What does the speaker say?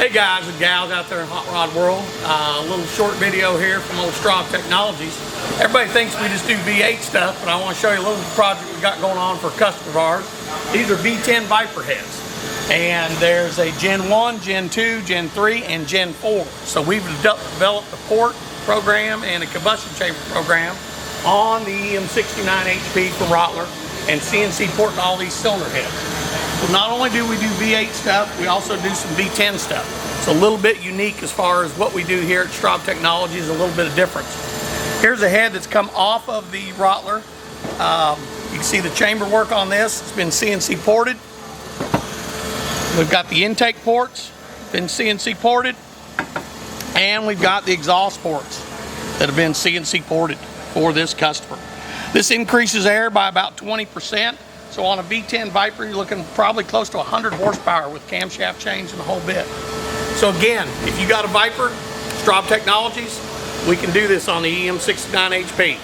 Hey guys and gals out there in Hot Rod World, a little short video here from old Straub Technologies. Everybody thinks we just do V8 stuff, but I want to show you a little project we got going on for a customer of ours. These are V10 Viper heads, and there's a Gen 1, Gen 2, Gen 3, and Gen 4. So we've developed a port program and a combustion chamber program on the EM69 HP from Rottler and CNC porting all these cylinder heads. So not only do we do V8 stuff, we also do some V10 stuff. It's a little bit unique as far as what we do here at Straub Technologies, a little bit of difference. Here's a head that's come off of the Rottler. You can see the chamber work on this. It's been CNC ported. We've got the intake ports, been CNC ported, and we've got the exhaust ports that have been CNC ported for this customer. This increases air by about 20%. So on a V10 Viper, you're looking probably close to 100 horsepower with camshaft change and the whole bit. So again, if you got a Viper, Straub Technologies, we can do this on the EM69 HP.